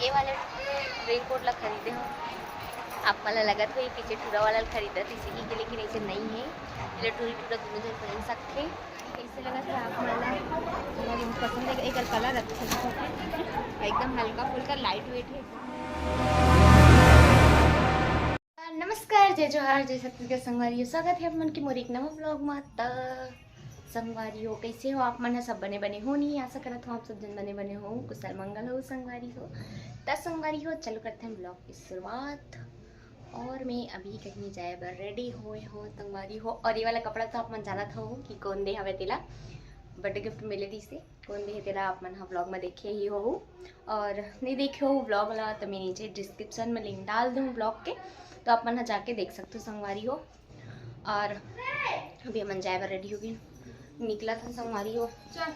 ए वाले रेनकोटला खरीदे हो आप मला लगत हो पीछे टूरा वाला खरीदा इसी के लेकिन ऐसे नहीं है इसलिए टूरी टूरा दोनों जन पहन सकते ऐसे लगा था आप मला हमारी पसंद है एक कलर अच्छा एकदम हल्का फुल्का लाइट वेट है। नमस्कार जय जोहार जय छत्तीसगढ़ संगवारी स्वागत है आप मन की मोर एक नवा ब्लॉग में। संगवारी हो कैसे हो आप मन सब बने बने हो नहीं आशा करत हो आप सब जन बने बने हो कुशल मंगल हो संगवारी हो संगवारी हो चलो करते हैं ब्लॉग की शुरुआत। और मैं अभी कहीं जाए बर रेडी हुए हो संगवारी हो और ये वाला कपड़ा तो आप मन जानत हो कि कौन दे हवे तेला बर्थडे गिफ्ट मिले दी से कौन दे तेला आप मन हाँ ब्लॉग में देखे ही हो और नहीं देखे हो ब्लॉग वाला तो मैं नीचे डिस्क्रिप्शन में लिंक डाल दूँ ब्लॉग के तो आप मन जाके देख सकते हो संगवारी हो। और अभी हम जाए बर रेडी होगी निकला था संगवारी हो चल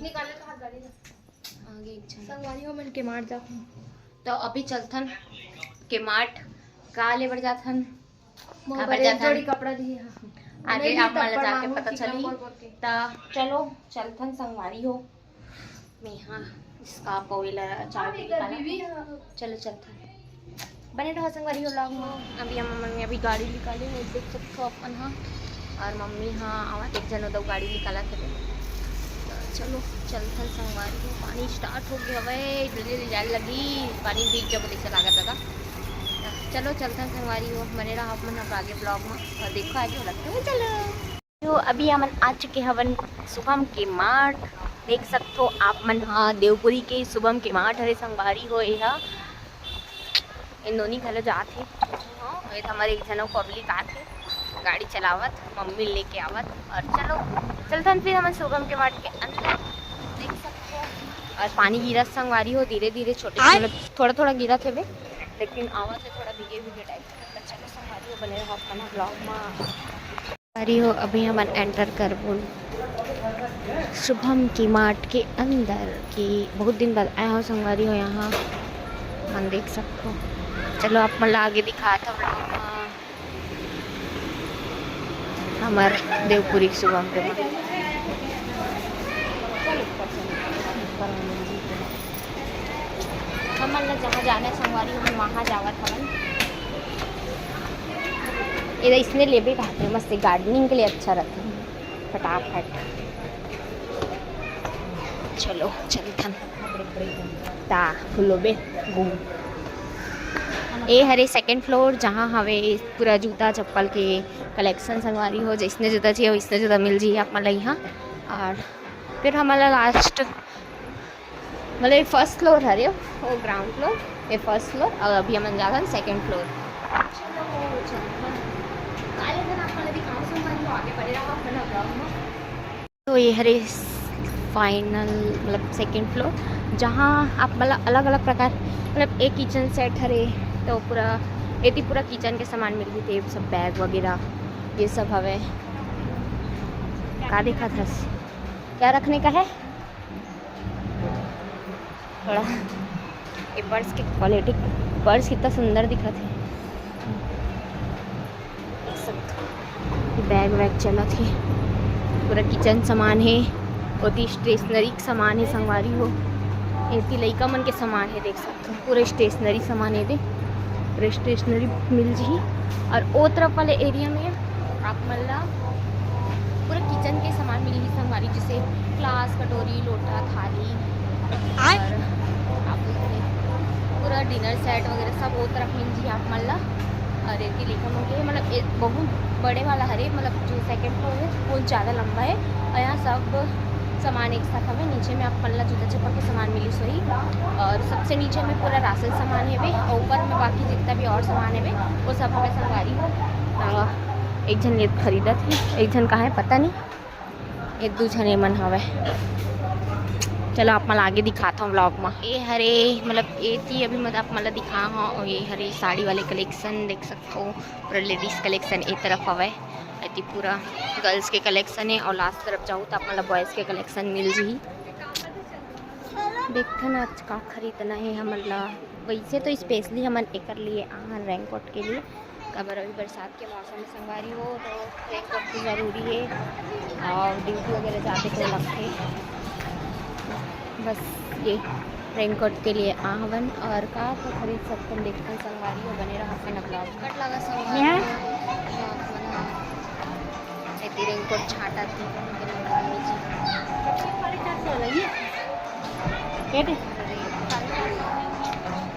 निकाले तो हाथ गाड़ी आगे संगवारी हो मन के मार जा तो अभी चलथन के मार्ट का ले बढ़ जाथन थोड़ी कपड़ा दी आगे आप मन जाके पता चली ता चलो चलथन संगवारी हो मैं हाँ इसका पोवेला चार चलो चलथन बने रहो संगवारी हो ब्लॉग में। अभी हम मम्मी अभी गाड़ी निकाले देख सकते हो अपन हाँ और मम्मी हाँ आवाज एक जन उधर गाड़ी निकाला थे चलो चलथन संगवारी हो। पानी स्टार्ट हो गया हवे जल्दी जाने लगी पानी भीग जब जैसे लागत था चलो चलथन संगवारी हो बने रहा आप मन आगे ब्लॉग में और देखो आगे लगते हुए चलो तो अभी हम आ चुके हवन शुभम के मार्ट देख सकते हो आप मन हाँ देवपुरी के शुभम के मार्ट हरे संगवारी हो यहाँ इन दोनों घर जाते हाँ हमारे एक जन पब्लिक आते गाड़ी चलावत मम्मी लेके आवत और चलो चलथन फिर हम शुभम के मार्ट के अंदर देख सकते हो। और पानी गिरा संगवारी हो धीरे धीरे छोटे थोड़ा थोड़ा गिरा थे वे लेकिन आवाज़ है थोड़ा भीगे भीगे टाइप का चलो संगवारी हो बने रहो अपना ब्लॉग में संगवारी हो। अभी हम एंटर कर बोल शुभम की मार्ट के अंदर की बहुत दिन बाद आया हो संगवारी हो यहाँ हम देख सकते हो। चलो आप मतलब आगे दिखा था ब्लॉग में हमारे देवपुरी शुभम के मार्ट हम मतलब जहाँ जाना है संगवारी हम वहाँ जावत हवन इधर इसने ले भी खाते हैं मस्त गार्डनिंग के लिए अच्छा रहता है फटाफट चलो चलथन ता फुलो बे घूम ए हरे सेकंड फ्लोर जहाँ हवे पूरा जूता चप्पल के कलेक्शन संगवारी हो जिसने जूता चाहिए वैसने जूता मिल जाइए आप मतलब यहाँ। और फिर हमारा लास्ट मतलब फर्स्ट फ्लोर हरे वो ग्राउंड फ्लोर ये फर्स्ट फ्लोर और अभी हम जाता सेकंड फ्लोर तो ये हरे फाइनल मतलब सेकंड फ्लोर जहाँ आप मतलब अलग अलग प्रकार मतलब एक किचन सेट हरे तो पूरा ये पूरा किचन के सामान मिल गई थे सब बैग वगैरह ये सब हवे का देखा था क्या रखने का है थोड़ा ये पर्स की क्वालिटी पर्स कितना सुंदर दिखा थे बैग वैग चला थी पूरा किचन सामान है और स्टेशनरी सामान है संगवारी हो ऐसी लड़का मन के सामान है देख सकते हो पूरा स्टेशनरी सामान है दे पूरा स्टेशनरी मिल जी। और वो तरफ वाले एरिया में आप मतलब पूरा किचन के सामान मिली संगवारी जैसे ग्लास कटोरी लोटा थाली और आप पूरा डिनर सेट वगैरह सब वो तरफ मिल जी आप मतलब। और एक लिखा मुझे मतलब बहुत बड़े वाला हरे मतलब जो सेकंड फ्लोर है बहुत ज़्यादा लंबा है और यहाँ सब सामान एक साथ हमें नीचे में आप पल्ला जूता चप्पल के सामान मिली सोई और सबसे नीचे में पूरा राशन सामान है वे और ऊपर में बाकी जितना भी और सामान है वे वो सब हमें संगवारी हो। एक जन ये खरीदा थी एक जन कहाँ है पता नहीं एक दो जन मन हवे चलो आप मतलब आगे दिखाता हूँ ब्लॉग में। ये हरे मतलब ये थी अभी मतलब आप मतलब दिखा हाँ और ये हरे साड़ी वाले कलेक्शन देख सकते हो पूरा लेडीज़ कलेक्शन एक तरफ हवे ऐसी पूरा गर्ल्स के कलेक्शन है और लास्ट तरफ जाऊँ तो आप मतलब बॉयज़ के कलेक्शन मिल जी देखते ना आज का खरीदना है हम मतलब वैसे तो स्पेशली हम एक लिए रेनकोट के लिए कबर अभी बरसात के मौसम में संगवारी हो तो रेनकोट भी ज़रूरी है और ड्यूटी वगैरह जाते तो लगते बस ये रेनकोट के लिए आहवन और का खरीद सकते हैं देखते हैं संगवारी हो बने रहा अपन ब्लॉग कट लगा संगवारी रेनकोट छाटा थी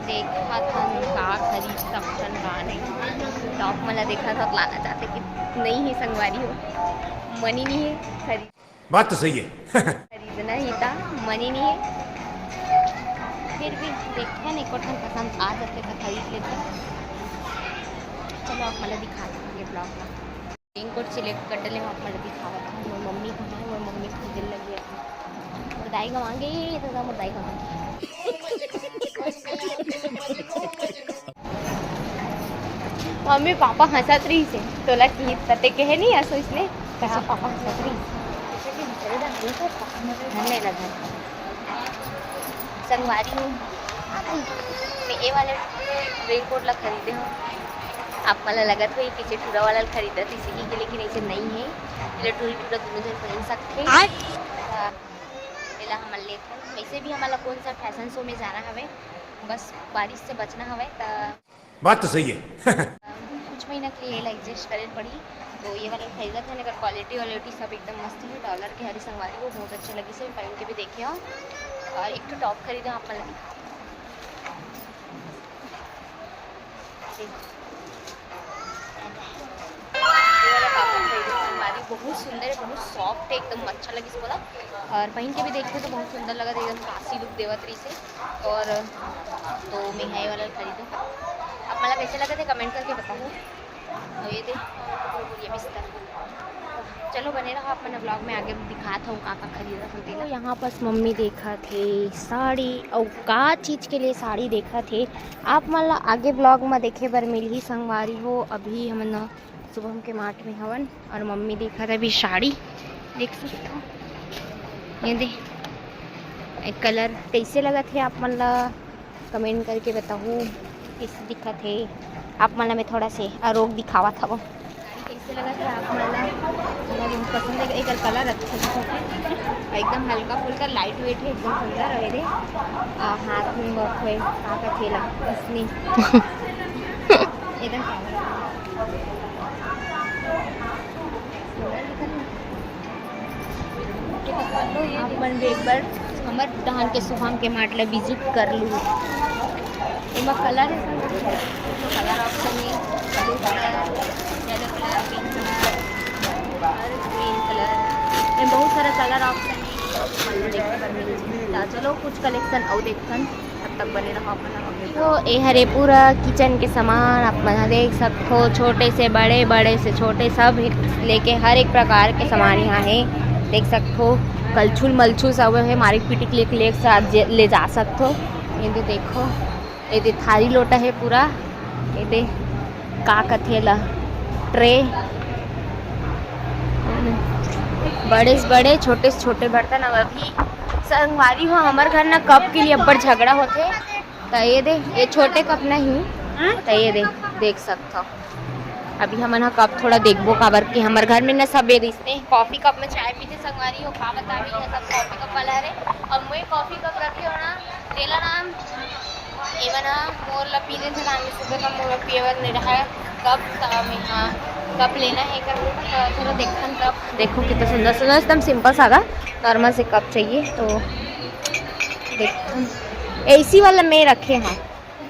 देखा था का खरीद सकन का नहीं टॉप मला देखा था लाना चाहते कि नहीं है संगवारी हो मनी नहीं है खरीद बात तो सही है खरीदना ही था मनी नहीं है फिर भी देखते हैं एक पसंद आ जाते तो खरीद लेते चलो आप मला दिखाते हैं ब्लॉग में रेनकोट सिलेक्ट कर डले आप मला दिखावा था वो मम्मी कहाँ है वो मम्मी खरीदने लगी है मुर्दाई गवाएंगे तो मुर्दाई गवाएंगे मम्मी पापा हंसत रही से तोला की तते कहे नहीं हंसो इसने कहा पापा हंसत रही धन्य लगा संगवारी हूँ मैं ये वाले रेनकोट ला खरीदे हूँ आप मला लगत हुई पीछे टूरा वाला खरीदा थी इसी के लेकिन ऐसे नहीं है ये टूरी टूरा दोनों जन पहन सकते पहला हम लेते हैं वैसे भी हमारा कौन सा फैशन शो में जाना हवे बस बारिश से बचना हवे तो बात तो सही है कुछ महीना के लिए एडजस्ट करे पड़ी तो ये वाला खरीदा था अगर क्वालिटी वालिटी सब एकदम मस्त है डॉलर के हरी संगवारी को बहुत अच्छे लगी से पहन के भी देखे हो और एक तो टॉप खरीदे आप मला दिखा बहुत सुंदर है बहुत सॉफ्ट है एकदम अच्छा लगी इसको ना और पहन के भी देखते तो बहुत सुंदर लगा एकदम क्लासी लुक देवत्री से और तो मैं ये वाला खरीदूँ अब मला कैसे लगा थे कमेंट करके बताऊँ तो ये दे ये बिस्तर चलो बने रहा अपने ब्लॉग में आगे दिखाता हूँ का खरीदा था तो यहाँ पर मम्मी देखा थे साड़ी और का चीज़ के लिए साड़ी देखा थे आप मला आगे ब्लॉग में देखे बर मिली संगवारी हो अभी हम न शुभम के मार्ट में हवन और मम्मी देखा था अभी साड़ी देख सकते हो ये दे एक कलर कैसे लगा थे आप मला कमेंट करके बताऊँ कैसे दिखा थे आप मला में थोड़ा से आरोग दिखावा था वो कैसे लगा था आप मला बहुत पसंद है एक कलर अच्छा एकदम हल्का फुल्का लाइट वेट है एकदम सुंदर है रे हाथ में वर्क हुए का थेला इसने एकदम अपन एक बार हमार दहन के सुबह के माटला विजिट कर लूँ इमा कलर है कलर ऑप्शन है blue colour yellow colour pink colour green colour में बहुत सारा कलर ऑप्शन है चलो कुछ कलेक्शन और देखन तब तक बने रहो अपना तो ये हरे पूरा किचन के सामान अपना देख सकते हो छोटे से बड़े बड़े से छोटे सब लेके हर एक प्रकार के सामान यहाँ है देख सकते हो कलछुल मलछुल सब है मारिक पीटी ले जा सकते हो ये देखो ये थाली लोटा है पूरा ये का कथेला ट्रे बड़े से बड़े छोटे से छोटे बर्तन अब अभी संगवारी हो हमारे घर ना कप के लिए अब्बड़ झगड़ा होते तो ये छोटे कप नहीं तो ये देख सकते हो अभी हम कप थोड़ा देखबो काबर कि हमारे घर में ना सब इसने कॉफ़ी कप में चाय पीते संगवारी हो का बता भी सब कॉफ़ी कप वाला है और मैं कॉफ़ी कप रखे हो ना तेला नाम एवना मोर ला पीने थे नाम सुबह का मोर पिएवर नहीं रहा कप हाँ कप लेना है कर चलो देखन कप देखो कितना सुंदर सुंदर एकदम सिंपल सादा नॉर्मल से कप चाहिए तो देखन एसी वाला में रखे हैं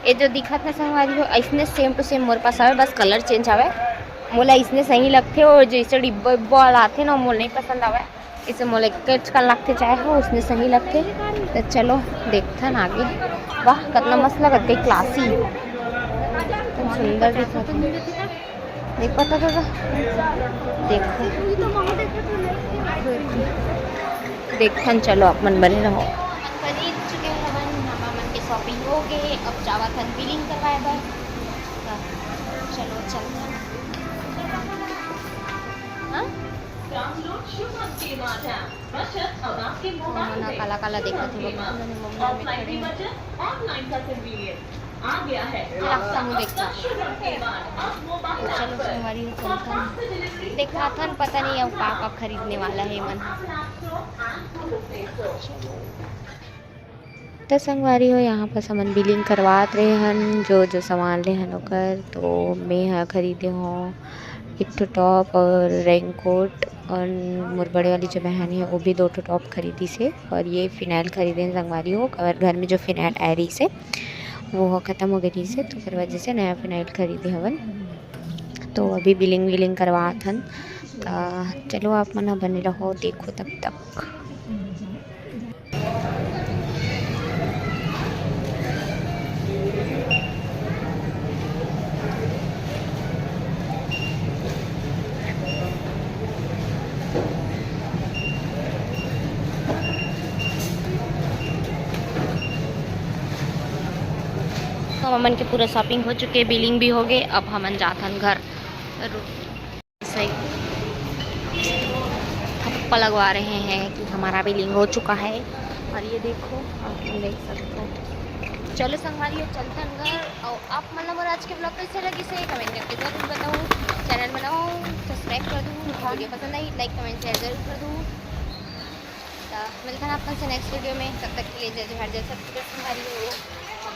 ये जो दिखा था संगवारी हो इसने सेम टू सेम मोर पास आवे बस कलर चेंज आवे मोला इसने सही लगते और जैसे डिब्बा डिब्बा आते ना मोल नहीं पसंद आवे इसे मोला कच का लगते चाहे हो उसने सही लगते तो चलो देखते हैं आगे वाह कितना मस्त लगते क्लासी एकदम सुंदर दिखा देख पता था देखो देखन चलो अपन बने रहो खरीद चुके हैं मन के शॉपिंग हो गए अब जावा थन बिलिंग करवाए बर चलो चलते हैं काला काला देखा थे चलो संगवारी देखा था पता नहीं अब का खरीदने वाला है मन तो संगवारी हो यहाँ पर सामान बिलिंग करवात रहे हन जो सामान ले हन ओकर। तो मैं हाँ खरीदे हूँ एक ठो टॉप और रेनकोट, और मोर बड़े वाली जो बहन है वो भी 2 ठो टॉप खरीदी से। और ये फ़िनाइल खरीदे संगवारी हो, और घर में जो फ़िनाइल आ रही से वो ख़त्म हो गई से, तो फिर वजह से नया फ़िनाइल खरीदे हवन। तो अभी बिलिंग विलिंग करवात हन। चलो आप मन बने रहो, देखो तब तक। तो हमन के पूरा शॉपिंग हो चुके, बिलिंग भी हो गए। अब हमन जाथन घर। सही थप्पा लगवा रहे हैं कि हमारा बिलिंग हो चुका है। और ये देखो, आप देख सकते हो। चलो संगवारी चलते हैं घर। और आप मतलब आज के ब्लॉग कैसे लगी से कमेंट करके जरूर बताओ। चैनल बनाओ, सब्सक्राइब कर दूँ, वीडियो पसंद आई लाइक कमेंट शेयर जरूर कर दूँ। मिलते हैं आपसे नेक्स्ट वीडियो में, तब तक के लिए जय जोहार, जय सतगुरु संगवारी हो।